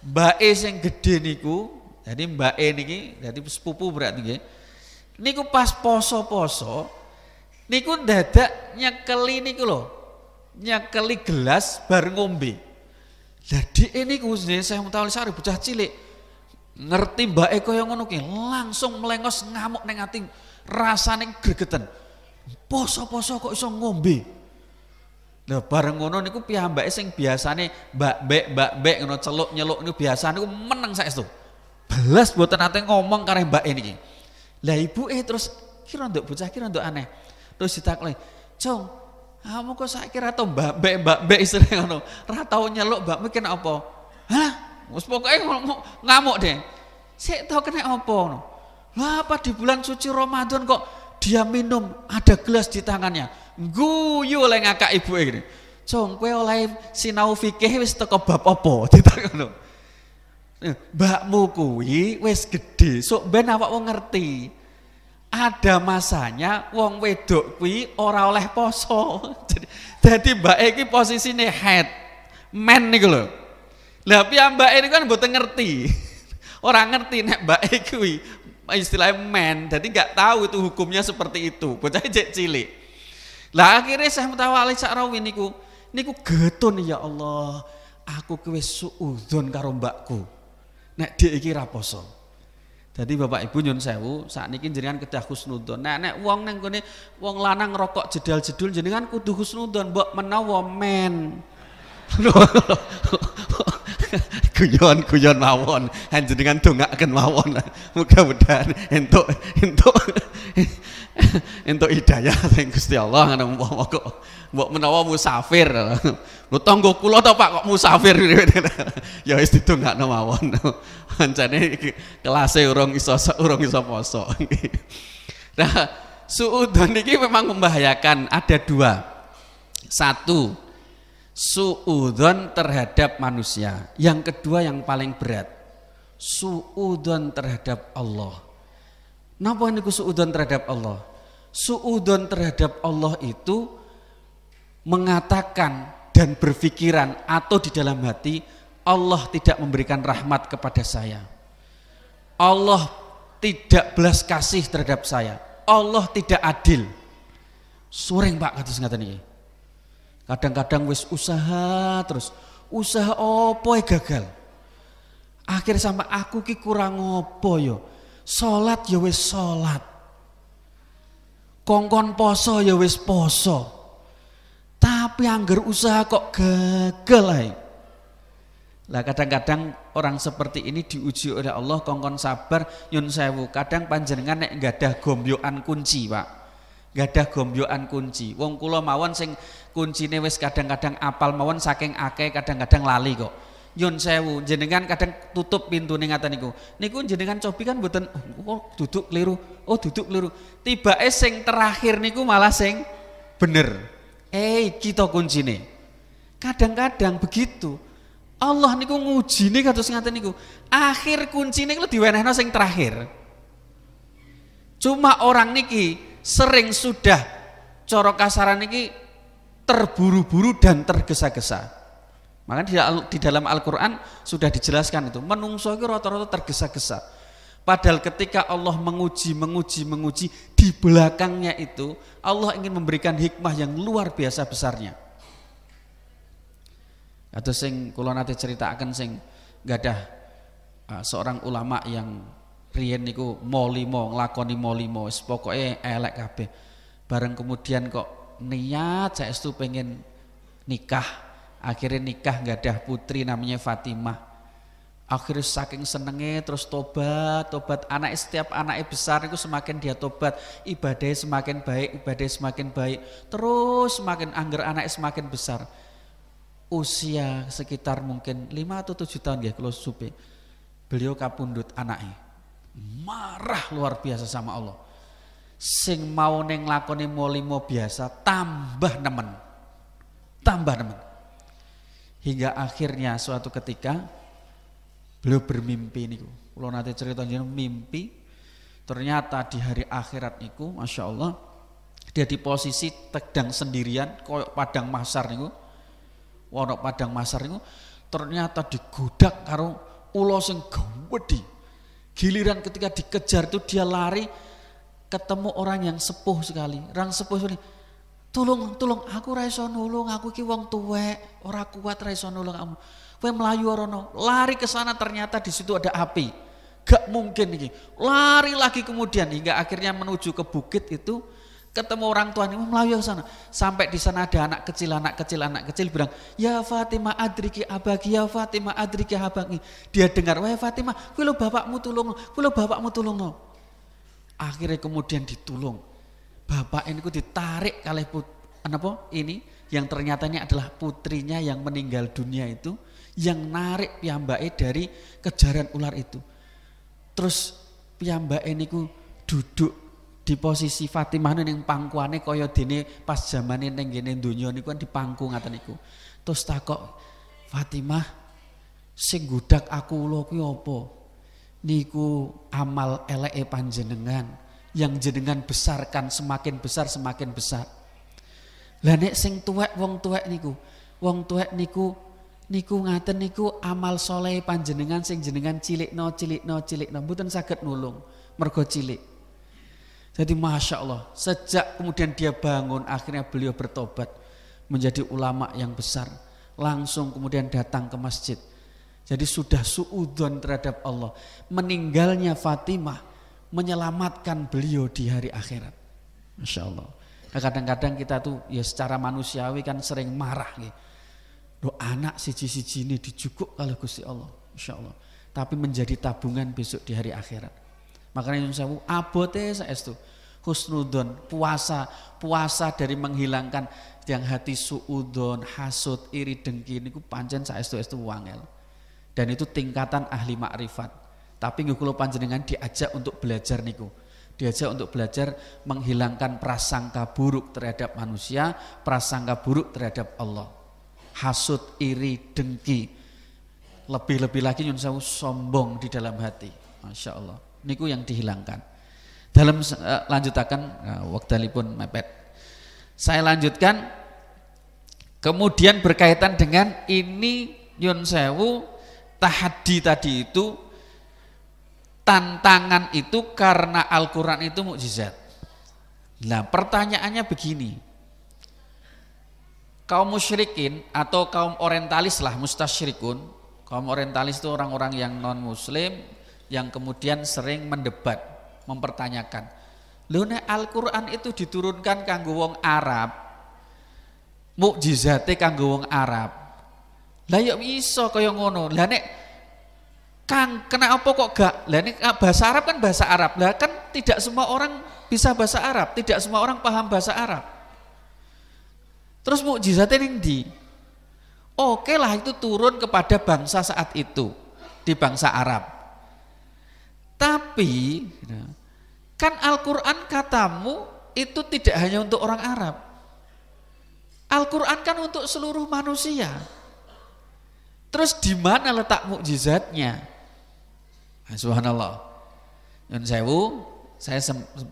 mbake sing gedhe niku, jadi mbake niki dadi sepupu berarti nggih. Niku pas poso-poso niku dadak nyekeli niku lho. Nyekeli gelas bar ngombe. Jadi niku Syekh Mutawalli Sya'rawi bocah cilik ngerti mbake kaya ngono ki, langsung melengos ngamuk ning ati, rasane gregeten. Poso-poso kok iso ngombe. Lah bareng ngono niku piyambake sing biasane mbak-mbek ngono celuk-nyeluk niku biasa niku meneng saestu. Belas mboten nate ngomong karo mbake niki. Lah ibuke terus kira nduk bocah kira nduk aneh. Terus ditakoki, "Cung, kamu kok saiki ra tau mbak-mbek isine ngono. Ra tau nyeluk mbakmu kena apa?" "Hah, wis pokoke ngamuk deh." "Sik tau kena apa ngono?" "Lah apa di bulan suci Ramadan kok dia minum ada gelas di tangannya." Guyu oleh ngakak ibuke ngene. "Cung, kowe oleh sinau fikih wis teko bab apa?" Ditakoni. Mbakmu kuwi wis gedhe, sok ben awakmu ngerti. Ada masanya wong wedok kuwi ora oleh poso. Jadi mbake iki posisine head man niku lho. Lah piyambake niku kan mboten ngerti. Ora ngerti nek mbake kuwi istilahnya man, jadi nggak tahu itu hukumnya seperti itu. Bocah cek cilik. Lah akhirnya Syekh Mutawalli Sya'rawi niku getun ya Allah. Aku kuwi suudzon karo mbakku. Nek dhek iki ra poso. Jadi Bapak Ibu nyun sewu, sakniki jenengan kedah husnudzon. Nek wong ning kene wong lanang rokok jedal-jedul jenengan kudu husnudzon, mbok menawa men. Guyon mawon, jenengan dongaaken mawon. Mudah-mudahan entuk hidayah sing Gusti Allah ngono mbok menawa musafir. Lho tangga kula to Pak kok musafir. Ya wis didongakno mawon. Pancene kelase urung iso poso. Nah, suudzon iki memang membahayakan. Ada dua. Satu, suudzon terhadap manusia. Yang kedua yang paling berat, suudzon terhadap Allah. Napa niku suudzon terhadap Allah? Suudzon terhadap Allah itu mengatakan dan berpikiran atau di dalam hati, Allah tidak memberikan rahmat kepada saya. Allah tidak belas kasih terhadap saya. Allah tidak adil. Suring Pak kados ngaten iki. Kadang-kadang wis usaha terus, usaha opo gagal. Akhir sampai aku ki kurang opo yo. Salat ya wis salat. Kongkon poso ya wis poso. Tapi angger usaha kok gagal ae. Lah kadang-kadang orang seperti ini diuji oleh Allah kongkon sabar nyun sewu. Kadang panjenengan nek nggadah gombyokan kunci, Pak. Nggadah gombyokan kunci. Wong kula mawon sing kuncine wis kadang-kadang apal mawon saking akeh kadang-kadang lali kok. Nyun sewu, jenengan kadang tutup pintune ngaten niku. Niku jenengan cobi kan mboten duduk keliru. Oh duduk keliru. Tibake sing terakhir niku malah sing bener. Kita kuncine. Kadang-kadang begitu. Allah niku ngujine kados ngaten niku. Akhir kuncine iku diwenehno sing terakhir. Cuma orang niki sering sudah cara kasaran niki terburu-buru dan tergesa-gesa. Makanya di dalam Al-Quran sudah dijelaskan itu. Menungso itu rata-rata tergesa-gesa. Padahal ketika Allah menguji di belakangnya itu Allah ingin memberikan hikmah yang luar biasa besarnya. Atau sing kula nate ceritakan sing gadah seorang ulama yang riyen niku molimo nglakoni molimo wis pokoke elek kabeh. Bareng kemudian kok niat saestu pengen nikah. Akhirnya nikah gadah putri namanya Fatimah. Akhirnya saking senenge terus tobat anaknya, setiap anaknya besar itu semakin dia tobat, ibadahnya semakin baik, terus semakin angger anaknya semakin besar. Usia sekitar mungkin 5 atau 7 tahun ya kalau supe. Beliau kapundhut anaknya. Marah luar biasa sama Allah. Sing mau neng lakoni molimo biasa tambah nemen. Hingga akhirnya suatu ketika beliau bermimpi niku. Kula nate cerita jeneng mimpi. Ternyata di hari akhirat niku, Masya Allah, dia di posisi tedang sendirian, koyok padang mahsyar niku. Wono padang mahsyar niku ternyata digodak karo ula sing gawedhi. Giliran ketika dikejar itu dia lari ketemu orang yang sepuh sekali. Orang sepuh sekali. Tolong aku ra iso nulung, aku ki wong tuwek, ora kuat ra iso nulung kamu. Kowe mlayu rono, lari ke sana ternyata di situ ada api. Gak mungkin iki. Lari lagi kemudian hingga akhirnya menuju ke bukit itu ketemu orang tuanya melayu ke sana. Sampai di sana ada anak kecil bilang, "Ya Fatimah adriki abaki, ya Fatimah adriki abaki." Dia dengar, "Wahai Fatimah, kuwi lho bapakmu tulung." Akhirnya kemudian ditulung. Bapak ini ditarik kalih ini yang ternyata ini adalah putrinya yang meninggal dunia itu yang narik piyambake dari kejaran ular itu. Terus piyambake niku duduk di posisi Fatimah ning pangkuane kaya dene pas zamane ning ngene donya niku kan dipangku ngaten niku. Terus takok, "Fatimah, Sing gudak aku lho kuwi apa? Niku amal eleke panjenengan yang jenengan besarkan semakin besar semakin besar. Lah nek sing tuwek wong tuwek niku, niku ngaten niku amal soleh panjenengan sing jenengan cilikno mboten saged nulung mergo cilik. Jadi Masya Allah, sejak kemudian dia bangun akhirnya beliau bertobat menjadi ulama yang besar, langsung kemudian datang ke masjid. Jadi sudah suudzon terhadap Allah. Meninggalnya Fatimah menyelamatkan beliau di hari akhirat. Masya Allah. Nah, kadang-kadang kita tuh ya secara manusiawi kan sering marah gitu. Loh anak siji-siji ini dijukuk oleh Gusti Allah, Insya Allah. Tapi menjadi tabungan besok di hari akhirat. Makanya Nyun Sewu abote saestu husnudzon, puasa dari menghilangkan yang hati suudzon, hasud, iri, dengki niku pancen saestu wangel. Dan itu tingkatan ahli makrifat. Tapi nggih kula panjenengan diajak untuk belajar niku. Diajak untuk belajar menghilangkan prasangka buruk terhadap manusia, prasangka buruk terhadap Allah. Hasud, iri, dengki, lebih-lebih lagi Nyun Sewu sombong di dalam hati. Masya Allah, niku yang dihilangkan. Dalam lanjutakan, waktalipun mepet. Saya lanjutkan. Kemudian berkaitan dengan ini Nyun Sewu tahaddi tadi itu, tantangan itu karena Al-Quran itu mukjizat. Nah pertanyaannya begini, kaum musyrikin atau kaum orientalis lah, mustasyrikun. Kaum orientalis itu orang-orang yang non muslim yang kemudian sering mendebat, mempertanyakan, lho nek Al-Quran itu diturunkan kanggo wong Arab, mukjizate kanggo wong Arab, lah ya iso kaya ngono. Lah nek Kang kenapa kok gak? Lah nek bahasa Arab kan bahasa Arab. Lah kan tidak semua orang bisa bahasa Arab, tidak semua orang paham bahasa Arab. Terus mukjizatnya ning ndi? Oke lah itu turun kepada bangsa saat itu, di bangsa Arab. Tapi kan Al-Quran katamu itu tidak hanya untuk orang Arab. Al-Quran kan untuk seluruh manusia. Terus di mana letak mukjizatnya? Nah, subhanallah. Nyun Sewu, saya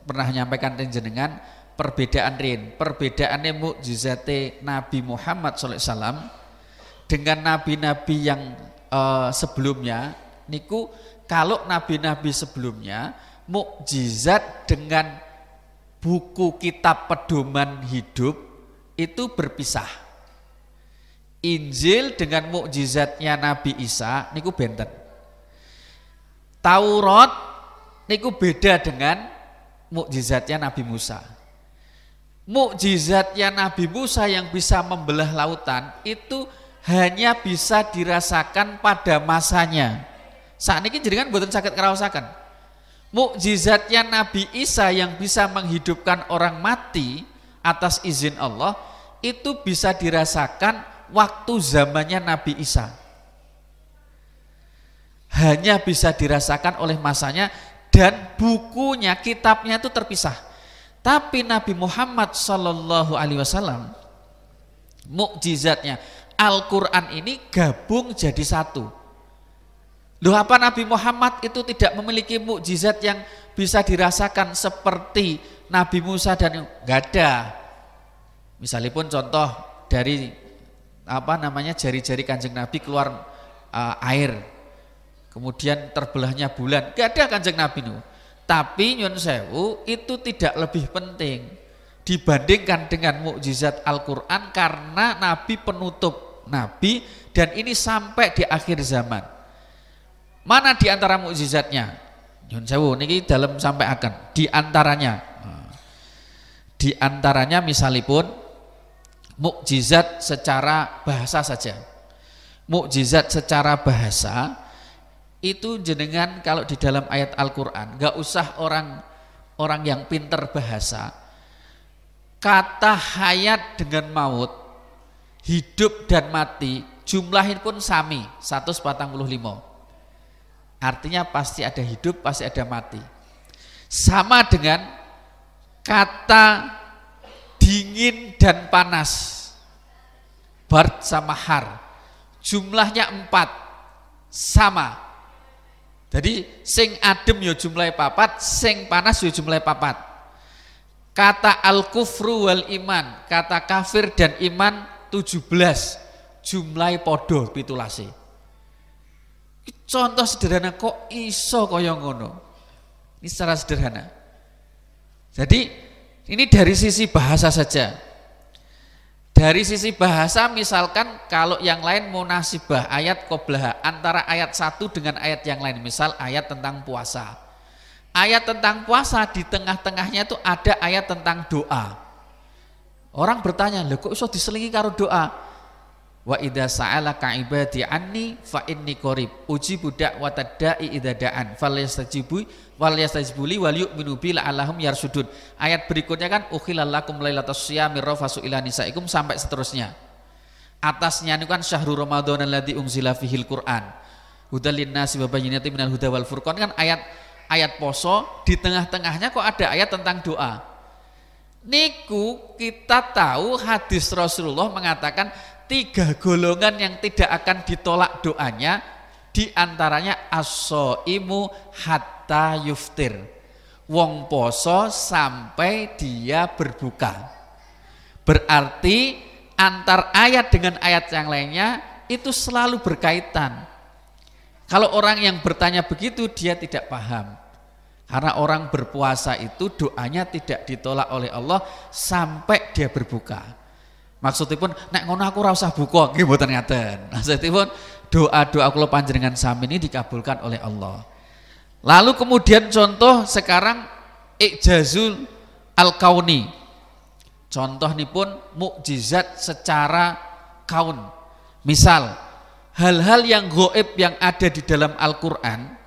pernah menyampaikan jenengan perbedaannya mukjizate Nabi Muhammad SAW dengan nabi-nabi yang sebelumnya. Niku kalau nabi-nabi sebelumnya mukjizat dengan buku kitab pedoman hidup itu berpisah. Injil dengan mukjizatnya Nabi Isa niku benten. Taurat niku beda dengan mukjizatnya Nabi Musa. Mukjizatnya Nabi Musa yang bisa membelah lautan itu hanya bisa dirasakan pada masanya. Saat ini jenengan mboten saged ngraosaken. Mukjizatnya Nabi Isa yang bisa menghidupkan orang mati atas izin Allah itu bisa dirasakan waktu zamannya Nabi Isa. Hanya bisa dirasakan oleh masanya dan bukunya, kitabnya itu terpisah. Tapi Nabi Muhammad Sallallahu Alaihi Wasallam mukjizatnya Al-Quran ini gabung jadi satu. Loh apa Nabi Muhammad itu tidak memiliki mukjizat yang bisa dirasakan seperti Nabi Musa dan enggak ada. Misalnya pun contoh dari jari-jari Kanjeng Nabi keluar air, kemudian terbelahnya bulan, gak ada Kanjeng Nabi itu. Tapi Nyun Sewu itu tidak lebih penting dibandingkan dengan mukjizat Al-Quran karena Nabi penutup Nabi dan ini sampai di akhir zaman. Mana di antara mukjizatnya? Nyun Sewu niki dalam sampai akan di antaranya misalipun mukjizat secara bahasa saja. Mukjizat secara bahasa itu jenengan kalau di dalam ayat Al-Quran gak usah orang yang pinter bahasa. Kata hayat dengan maut, hidup dan mati jumlahnya pun sami 145. Artinya pasti ada hidup, pasti ada mati. Sama dengan kata dingin dan panas, bard sama har, jumlahnya 4, sama. Jadi sing adem ya jumlahe 4, sing panas ya jumlahe 4. Kata al-kufru wal iman, kata kafir dan iman 17, jumlahe padha 17. Contoh sederhana kok iso kaya ngono. Ini secara sederhana. Jadi ini dari sisi bahasa saja. Dari sisi bahasa misalkan kalau yang lain munasibah ayat qoblah antara ayat satu dengan ayat yang lain, misal ayat tentang puasa. Ayat tentang puasa di tengah-tengahnya itu ada ayat tentang doa. Orang bertanya, "Lho kok iso diselingi karo doa?" Wa idza sa'alaka ibadi anni fa inni qarib ujibu da'watad da'i idza da'an falyastajibu walyastajibuli wal yu'minu bi la'allahum yarsudun. Ayat berikutnya kan ukhilalakum lailatas syiyami rafasu ila nisaikum sampai seterusnya. Atasnya ini kan syahrul ramadhan alladzi unzila fihil Qur'an hudal linnasi wa bayyinatin minal huda wal furqan, kan ayat poso, di tengah-tengahnya kok ada ayat tentang doa. Niku kita tahu hadis Rasulullah mengatakan 3 golongan yang tidak akan ditolak doanya, diantaranya as-shaimu hatta yuftir, wong poso sampai dia berbuka. Berarti antar ayat dengan ayat yang lainnya itu selalu berkaitan. Kalau orang yang bertanya begitu dia tidak paham, karena orang berpuasa itu doanya tidak ditolak oleh Allah sampai dia berbuka. Maksudipun nek ngono aku ora usah buka, nggih mboten ngaten. Maksudipun doa-doa kula panjenengan sami ini dikabulkan oleh Allah. Lalu kemudian contoh sekarang ijazul al-kauni. Contoh nipun mukjizat secara kaun. Misal hal-hal yang gaib yang ada di dalam Al-Qur'an,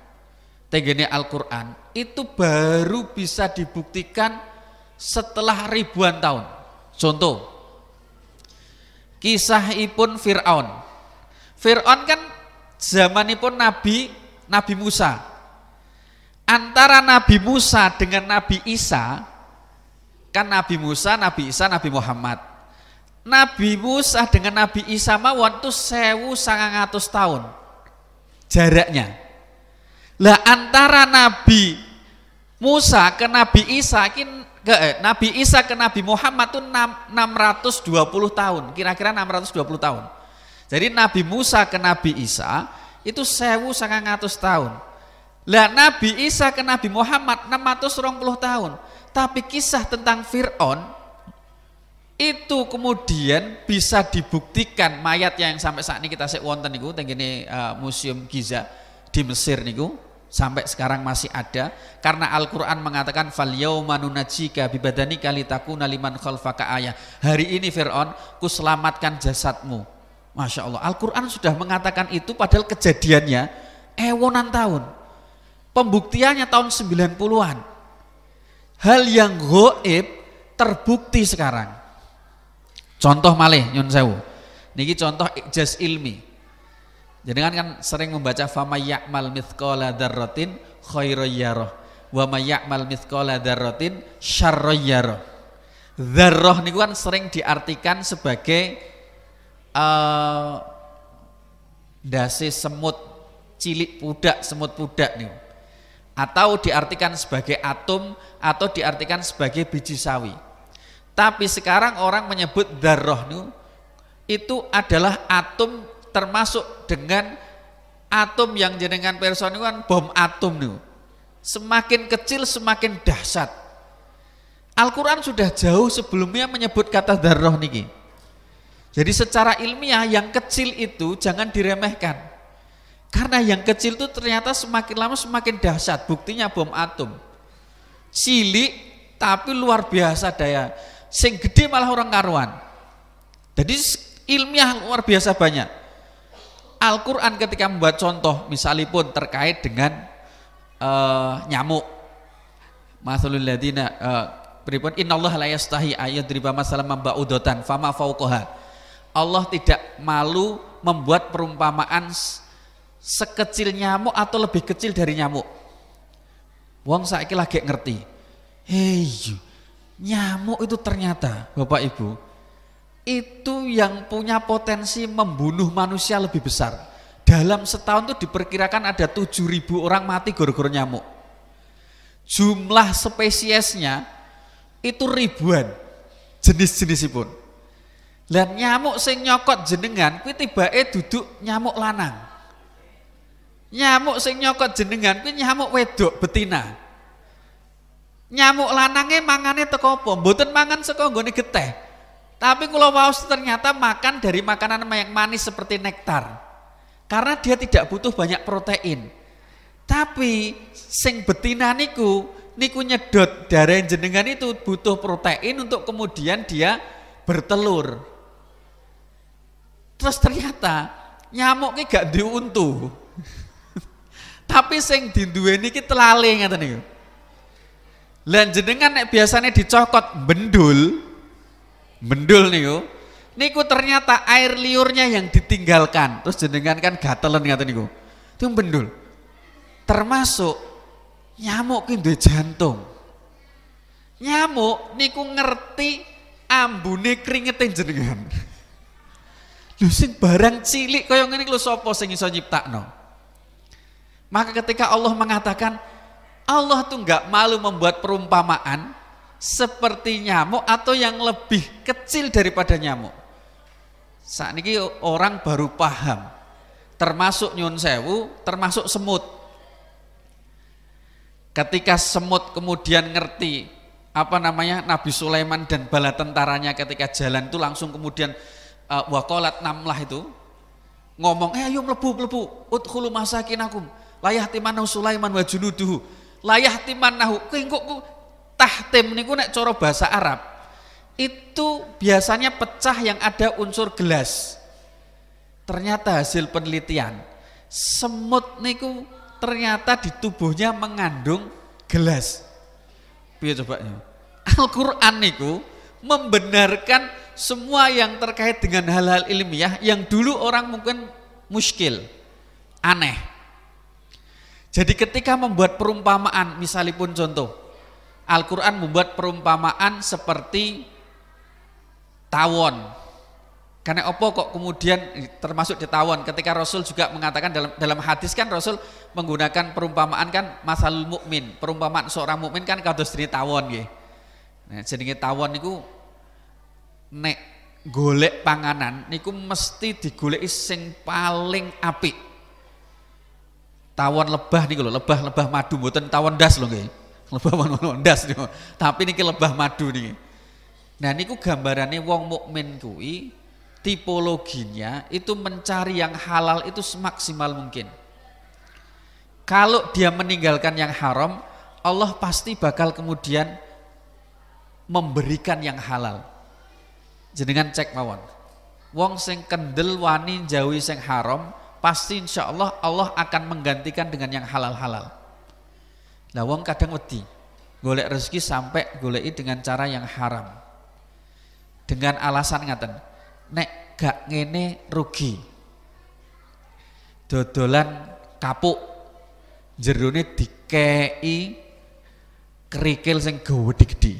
tenggene Al-Qur'an itu baru bisa dibuktikan setelah ribuan tahun. Contoh kisahipun Fir'aun. Fir'aun kan zamanipun Nabi Musa. Antara Nabi Musa dengan Nabi Isa, kan Nabi Musa, Nabi Isa, Nabi Muhammad. Nabi Musa dengan Nabi Isa mawon itu 1900 tahun jaraknya. Lah antara Nabi Musa ke Nabi Isa Nabi Isa ke Nabi Muhammad itu 620 tahun, kira-kira 620 tahun. Jadi Nabi Musa ke Nabi Isa itu 1900 tahun. Lah Nabi Isa ke Nabi Muhammad 620 tahun. Tapi kisah tentang Fir'aun itu kemudian bisa dibuktikan mayat yang sampai saat ini kita sik wonten niku tenggene Museum Giza di Mesir niku. Sampai sekarang masih ada, karena Al-Quran mengatakan fal yauma nunajjika bibadanika litakuna liman khalfaka ayah. Hari ini Fir'aun ku selamatkan jasadmu. Masya Allah, Al-Quran sudah mengatakan itu padahal kejadiannya ewonan tahun, pembuktiannya tahun 90-an. Hal yang gaib terbukti sekarang. Contoh malih nyun sewu, niki contoh ijaz ilmi. Jadi kan sering membaca fama ya'mal mithqala dzarratin khairan yarah wa may ya'mal mithqala dzarratin syarran yarah. Dzarrah niku kan sering diartikan sebagai dasi semut cilik pudak, semut pudak niku. Atau diartikan sebagai atom atau diartikan sebagai biji sawi. Tapi sekarang orang menyebut dzarrah niku itu adalah atom, termasuk dengan atom yang jenengan pirsa niku kan bom atom niku. Semakin kecil semakin dahsyat. Al-Qur'an sudah jauh sebelumnya menyebut kata dzarrah niki. Jadi secara ilmiah yang kecil itu jangan diremehkan. Karena yang kecil itu ternyata semakin lama semakin dahsyat. Buktinya bom atom. Cilik tapi luar biasa daya. Sing gede malah orang karuan. Jadi ilmiah luar biasa banyak. Al-Quran ketika membuat contoh misalipun terkait dengan nyamuk, masalul ladina pripun innallaha la yastahi ayadriba masalam ba'udatan fama fauqaha. Allah tidak malu membuat perumpamaan sekecil nyamuk atau lebih kecil dari nyamuk. Wong saiki lagi ngerti. Hei, nyamuk itu ternyata Bapak Ibu itu yang punya potensi membunuh manusia lebih besar dalam setahun tuh diperkirakan ada 7.000 orang mati gara-gara nyamuk. Jumlah spesiesnya itu ribuan jenis-jenisipun. Lah nyamuk sing nyokot jenengan kuwi tibake duduk nyamuk lanang. Nyamuk sing nyokot jenengan kuwi nyamuk wedok betina. Nyamuk lanange mangane teko apa? Mboten mangan saka nggone getih. Tapi kula waos ternyata makan dari makanan yang manis seperti nektar. Karena dia tidak butuh banyak protein. Tapi sing betina niku nyedot darah jenengan itu butuh protein untuk kemudian dia bertelur. Terus ternyata nyamuk ki gak duwe untu. Tapi sing dinduweni ki telale ngaten niku. Lah jenengan nek biasanya dicokot bendul niku ternyata air liurnya yang ditinggalkan. Terus jenengan kan gatelen ngaten niku. Itu bendul. Termasuk nyamuk ki duwe jantung. Nyamuk niku ngerti ambune kringete jenengan. Lho sing barang cilik kaya ngene lho sapa sing iso nyiptakno? Maka ketika Allah mengatakan Allah tuh enggak malu membuat perumpamaan seperti nyamuk atau yang lebih kecil daripada nyamuk. Saat ini orang baru paham, termasuk nyun sewu, termasuk semut. Ketika semut kemudian ngerti Nabi Sulaiman dan bala tentaranya ketika jalan itu langsung kemudian waqalat namlah itu ngomong, ayo mlebu udkhulu masakinakum layah timanahu Sulaiman wa junuduhu layah timanahu kengkok tahtim niku nek cara bahasa Arab itu biasanya pecah yang ada unsur gelas. Ternyata hasil penelitian semut niku ternyata di tubuhnya mengandung gelas. Piye coba ya? Al-Qur'an niku membenarkan semua yang terkait dengan hal-hal ilmiah yang dulu orang mungkin muskil, aneh. Jadi ketika membuat perumpamaan, misalipun contoh Al-Quran membuat perumpamaan seperti tawon. Karena apa kok kemudian termasuk di tawon ketika Rasul juga mengatakan dalam hadis kan Rasul menggunakan perumpamaan kan masalul mukmin, perumpamaan seorang mukmin kan kados dene tawon nggih. Nah, jenenge tawon niku nek golek panganan niku mesti digoleki sing paling apik. Tawon lebah niku lho, lebah madu mboten tawon das lho nggih. Lebah ndas niku. Tapi niki lebah madu niki. Nah niku gambarannya wong mukmin kuwi tipologinya itu mencari yang halal itu semaksimal mungkin. Kalau dia meninggalkan yang haram, Allah pasti bakal kemudian memberikan yang halal. Jenengan cek mawon. Wong sing kendel wani jauhi sing haram, pasti insyaallah Allah akan menggantikan dengan yang halal-halal. Lah wong kadang wedi golek rezeki sampai goleki dengan cara yang haram. Dengan alasan ngaten, nek gak ngene rugi. Dodolan kapuk jerone dikei kerikil sing gede-gede.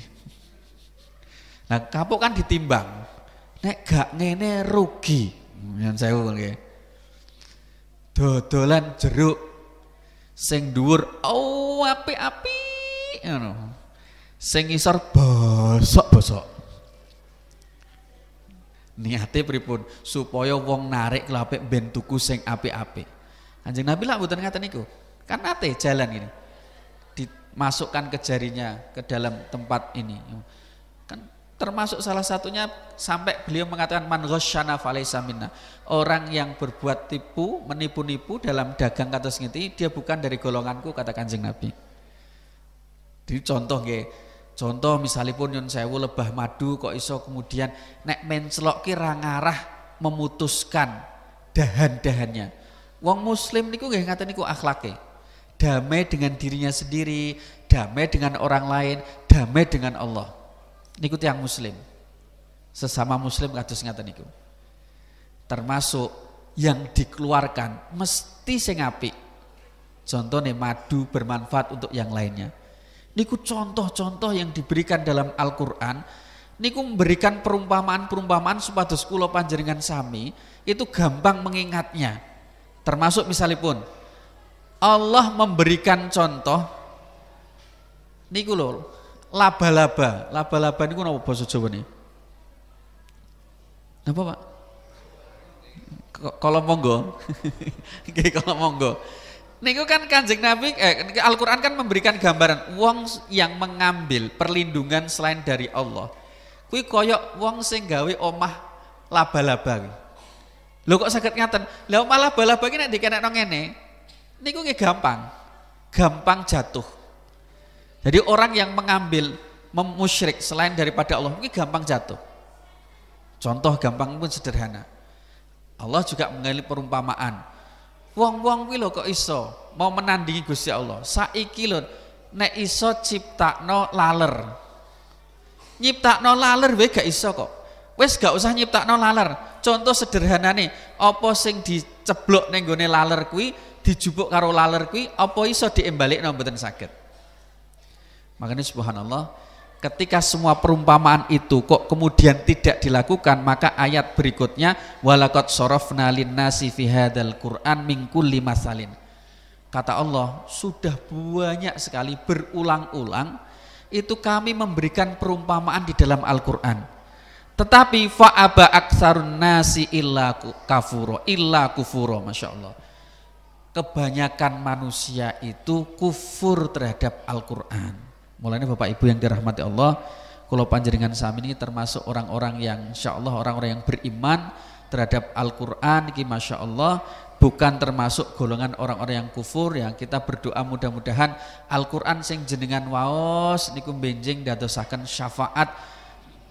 Nah, kapuk kan ditimbang. Nek gak ngene rugi. Yen sewu nggih. Dodolan jeruk sing dhuwur apik-apik ngono. Sing ngisor bosok-bosok. Niate pripun? Supaya wong narik kelapik ben tuku sing apik-apik. Kanjeng Nabi lah mboten ngaten niku. Kan nate jalan gini. Dimasukkan ke jarinya ke dalam tempat ini. Kan termasuk salah satunya sampai beliau mengatakan man ghasyana falaysa minna. Orang yang berbuat tipu, menipu-nipu dalam dagang kados ngiti, dia bukan dari golonganku kata Kanjeng Nabi. Di contoh nggih, contoh misalipun nyun sewu lebah madu kok iso kemudian nek menclok ki ra ngarah memutuskan dahan-dahannya. Wong muslim niku nggih ngaten niku akhlake. Damai dengan dirinya sendiri, damai dengan orang lain, damai dengan Allah. Niku tiyang muslim. Sesama muslim kados ngaten niku. Termasuk yang dikeluarkan mesti sing apik. Contohnya madu bermanfaat untuk yang lainnya. Niku contoh-contoh yang diberikan dalam Al-Qur'an. Niku memberikan perumpamaan-perumpamaan supados kula panjenengan sami itu gampang mengingatnya. Termasuk misalipun Allah memberikan contoh niku lho, laba-laba. Laba-laba niku napa basa Jawa nih? Napa, Pak? Kalau monggo. Nggih, kalau monggo. Niku kan Kanjeng Nabi Al-Qur'an kan memberikan gambaran wong yang mengambil perlindungan selain dari Allah. Kuwi koyok wong sing gawe omah laba-laba. Lho kok saged ngaten? Lah omah laba-laba iki nek dikenekno ngene, niku nggih gampang jatuh. Jadi orang yang mengambil memusyrik selain daripada Allah mungkin gampang jatuh. Contoh gampang pun sederhana. Allah juga mengalami perumpamaan. Wong-wong kuwi lho kok iso mau menandingi Gusti Allah. Saiki lho nek iso ciptakno laler. Nyiptakno laler wae gak iso kok. Wis gak usah nyiptakno laler. Contoh sederhanane, apa sing diceblok ning gone laler kuwi dijupuk karo laler kuwi apa iso diembalikno mboten saged. Makanya subhanallah, ketika semua perumpamaan itu kok kemudian tidak dilakukan, maka ayat berikutnya walaqad sarafna linnasi fi hadzal qur'an min kulli masalin. Kata Allah, sudah banyak sekali berulang-ulang itu kami memberikan perumpamaan di dalam Al-Qur'an. Tetapi fa'aba aktsarun nasi illa kufuro, Masya Allah. Kebanyakan manusia itu kufur terhadap Al-Qur'an. Mulanya Bapak Ibu yang dirahmati Allah, kalau panjenengan sami ini termasuk orang-orang yang insya Allah orang-orang yang beriman terhadap Al-Qur'an iki Masya Allah, bukan termasuk golongan orang-orang yang kufur. Yang kita berdoa mudah-mudahan Al-Qur'an sing jenengan waos niku benjing dadosaken syafaat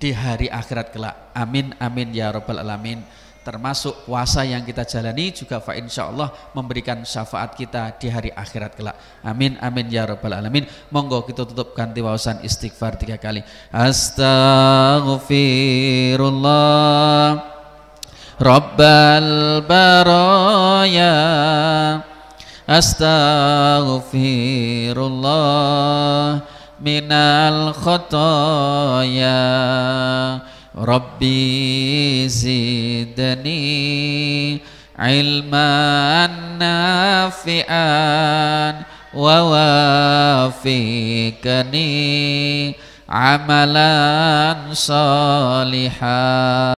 di hari akhirat kelak. Amin amin ya rabbal alamin. Termasuk puasa yang kita jalani juga fa insyaallah memberikan syafaat kita di hari akhirat kelak. Amin amin ya rabbal alamin. Monggo kita tutup ganti wawasan istighfar 3 kali. Astaghfirullah Rabbal baraya. Astaghfirullah minal khotoya. Rabbi zidni ilman nafi'an wa wafiqni amalan salihan.